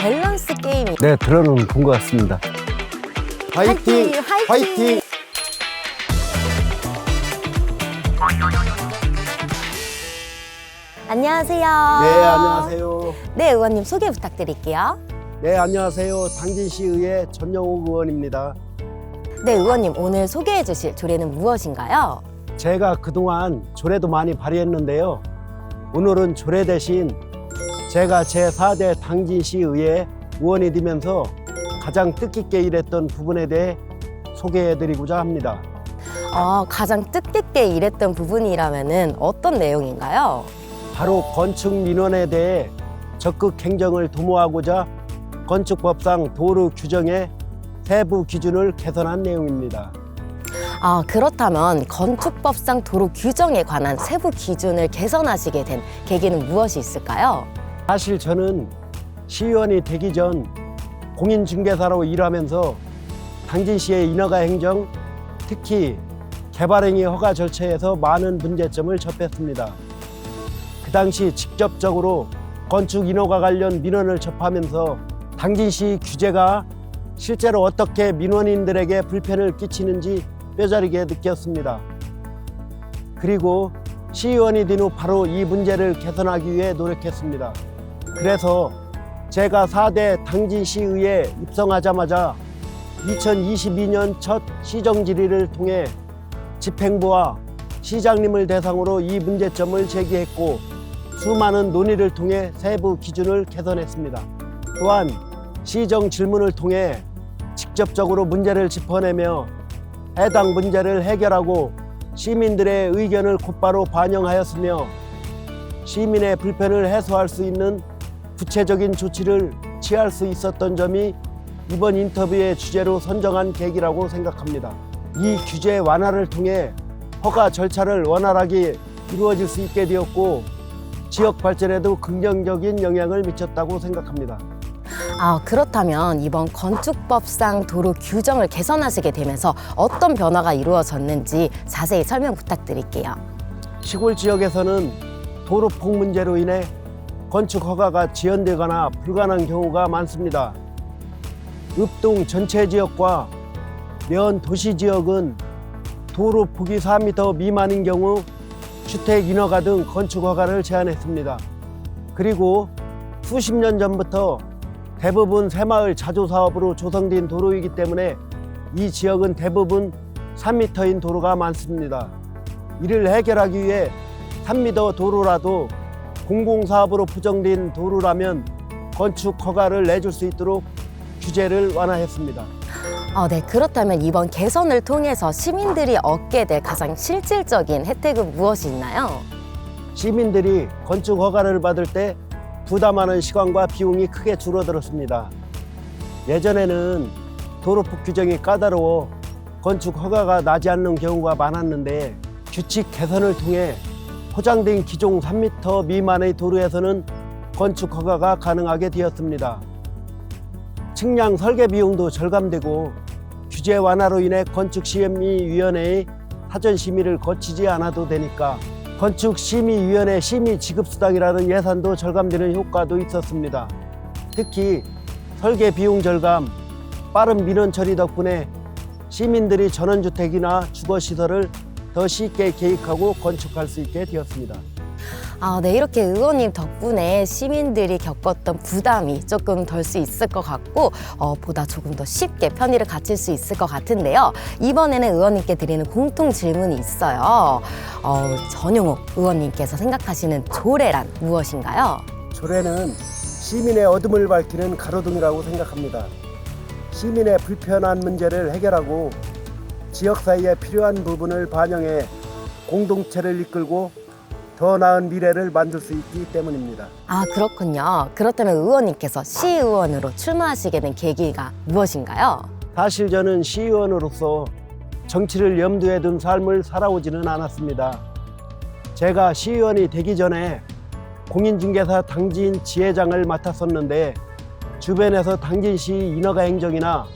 밸런스 게임이. 네, 들어는 본 것 같습니다. 화이팅! 화이팅! 안녕하세요. 네, 안녕하세요. 네, 의원님 소개 부탁드릴게요. 네, 안녕하세요. 당진시의회 전영욱 의원입니다. 네, 의원님 오늘 소개해 주실 조례는 무엇인가요? 제가 그동안 조례도 많이 발의했는데요. 오늘은 조례 대신 제가 제4대 당진시의회 의원이 되면서 가장 뜻깊게 일했던 부분에 대해 소개해드리고자 합니다. 가장 뜻깊게 일했던 부분이라면은 어떤 내용인가요? 바로 건축 민원에 대해 적극 행정을 도모하고자 건축법상 도로 규정의 세부 기준을 개선한 내용입니다. 그렇다면 건축법상 도로 규정에 관한 세부 기준을 개선하시게 된 계기는 무엇이 있을까요? 사실 저는 시의원이 되기 전 공인중개사로 일하면서 당진시의 인허가 행정, 특히 개발행위 허가 절차에서 많은 문제점을 접했습니다. 그 당시 직접적으로 건축 인허가 관련 민원을 접하면서 당진시 규제가 실제로 어떻게 민원인들에게 불편을 끼치는지 뼈저리게 느꼈습니다. 그리고 시의원이 된 후 바로 이 문제를 개선하기 위해 노력했습니다. 그래서 제가 4대 당진시의회에 입성하자마자 2022년 첫 시정질의를 통해 집행부와 시장님을 대상으로 이 문제점을 제기했고 수많은 논의를 통해 세부 기준을 개선했습니다. 또한 시정 질문을 통해 직접적으로 문제를 짚어내며 해당 문제를 해결하고 시민들의 의견을 곧바로 반영하였으며 시민의 불편을 해소할 수 있는 구체적인 조치를 취할 수 있었던 점이 이번 인터뷰의 주제로 선정한 계기라고 생각합니다. 이 규제 완화를 통해 허가 절차를 원활하게 이루어질 수 있게 되었고 지역 발전에도 긍정적인 영향을 미쳤다고 생각합니다. 그렇다면 이번 건축법상 도로 규정을 개선하시게 되면서 어떤 변화가 이루어졌는지 자세히 설명 부탁드릴게요. 시골 지역에서는 도로폭 문제로 인해 건축 허가가 지연되거나 불가능한 경우가 많습니다. 읍동 전체 지역과 면 도시 지역은 도로폭이 4m 미만인 경우 주택 인허가 등 건축 허가를 제한했습니다. 그리고 수십 년 전부터 대부분 새마을 자조 사업으로 조성된 도로이기 때문에 이 지역은 대부분 3m인 도로가 많습니다. 이를 해결하기 위해 3m 도로라도 공공사업으로 부정된 도로라면 건축 허가를 내줄 수 있도록 규제를 완화했습니다. 네, 그렇다면 이번 개선을 통해서 시민들이 얻게 될 가장 실질적인 혜택은 무엇이 있나요? 시민들이 건축 허가를 받을 때 부담하는 시간과 비용이 크게 줄어들었습니다. 예전에는 도로폭 규정이 까다로워 건축 허가가 나지 않는 경우가 많았는데 규칙 개선을 통해 포장된 기종 3m 미만의 도로에서는 건축 허가가 가능하게 되었습니다. 측량 설계 비용도 절감되고 규제 완화로 인해 건축심의위원회의 사전 심의를 거치지 않아도 되니까 건축심의위원회 심의지급수당이라는 예산도 절감되는 효과도 있었습니다. 특히 설계 비용 절감, 빠른 민원 처리 덕분에 시민들이 전원주택이나 주거시설을 더 쉽게 계획하고 건축할 수 있게 되었습니다. 네, 이렇게 의원님 덕분에 시민들이 겪었던 부담이 조금 덜 수 있을 것 같고 보다 조금 더 쉽게 편의를 갖출 수 있을 것 같은데요. 이번에는 의원님께 드리는 공통 질문이 있어요. 전용욱 의원님께서 생각하시는 조례란 무엇인가요? 조례는 시민의 어둠을 밝히는 가로등이라고 생각합니다. 시민의 불편한 문제를 해결하고 지역 사회에 필요한 부분을 반영해 공동체를 이끌고 더 나은 미래를 만들 수 있기 때문입니다. 그렇군요. 그렇다면 의원님께서 시의원으로 출마하시게 된 계기가 무엇인가요? 사실 저는 시의원으로서 정치를 염두에 둔 삶을 살아오지는 않았습니다. 제가 시의원이 되기 전에 공인중개사 당진 지회장을 맡았었는데 주변에서 당진시 인허가 행정이나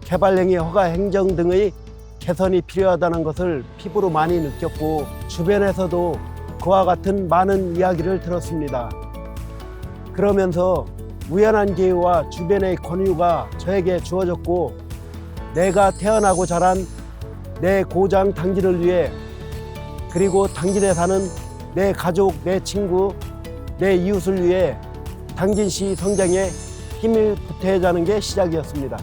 개발행위 허가 행정 등의 개선이 필요하다는 것을 피부로 많이 느꼈고 주변에서도 그와 같은 많은 이야기를 들었습니다. 그러면서 우연한 기회와 주변의 권유가 저에게 주어졌고 내가 태어나고 자란 내 고장 당진을 위해 그리고 당진에 사는 내 가족, 내 친구, 내 이웃을 위해 당진시 성장에 힘을 보태자는 게 시작이었습니다.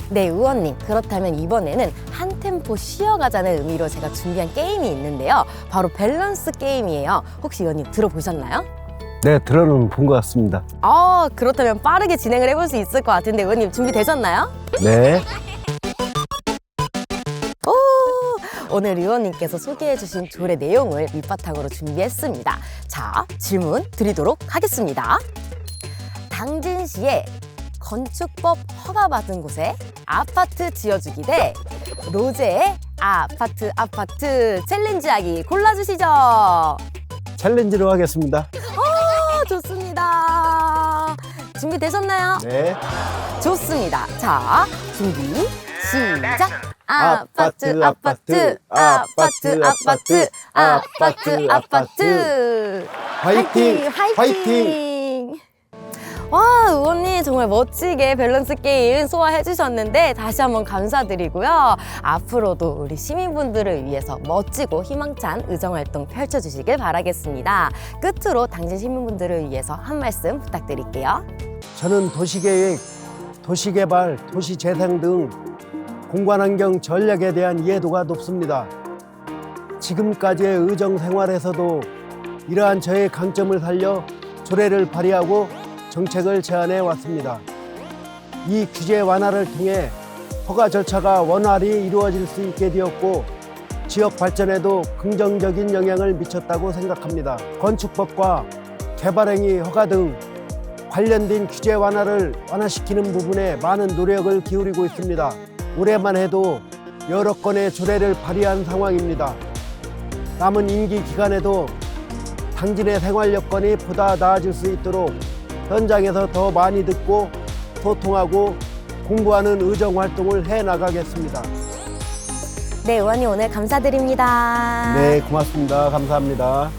네, 의원님. 그렇다면 이번에는 한 템포 쉬어가자는 의미로 제가 준비한 게임이 있는데요. 바로 밸런스 게임이에요. 혹시 의원님 들어보셨나요? 네, 들어는 본 것 같습니다. 그렇다면 빠르게 진행을 해볼 수 있을 것 같은데 의원님 준비되셨나요? 네. 오늘 의원님께서 소개해주신 조례 내용을 밑바탕으로 준비했습니다. 자, 질문 드리도록 하겠습니다. 당진시에 건축법 허가받은 곳에 아파트 지어주기 대 로제의 아파트 챌린지하기 골라주시죠. 챌린지로 하겠습니다. 좋습니다. 준비되셨나요? 네. 좋습니다. 자, 준비 시작. 아파트 화이팅! 화이팅! 와, 의원님 정말 멋지게 밸런스 게임 소화해 주셨는데 다시 한번 감사드리고요. 앞으로도 우리 시민분들을 위해서 멋지고 희망찬 의정활동 펼쳐주시길 바라겠습니다. 끝으로 당진 시민분들을 위해서 한 말씀 부탁드릴게요. 저는 도시계획, 도시개발, 도시재생 등 공간환경 전략에 대한 이해도가 높습니다. 지금까지의 의정 생활에서도 이러한 저의 강점을 살려 조례를 발의하고 정책을 제안해 왔습니다. 이 규제 완화를 통해 허가 절차가 원활히 이루어질 수 있게 되었고 지역 발전에도 긍정적인 영향을 미쳤다고 생각합니다. 건축법과 개발행위 허가 등 관련된 규제 완화를 완화시키는 부분에 많은 노력을 기울이고 있습니다. 올해만 해도 여러 건의 조례를 발의한 상황입니다. 남은 임기 기간에도 당진의 생활 여건이 보다 나아질 수 있도록 현장에서 더 많이 듣고 소통하고 공부하는 의정 활동을 해 나가겠습니다. 네, 의원님 오늘 감사드립니다. 네, 고맙습니다. 감사합니다.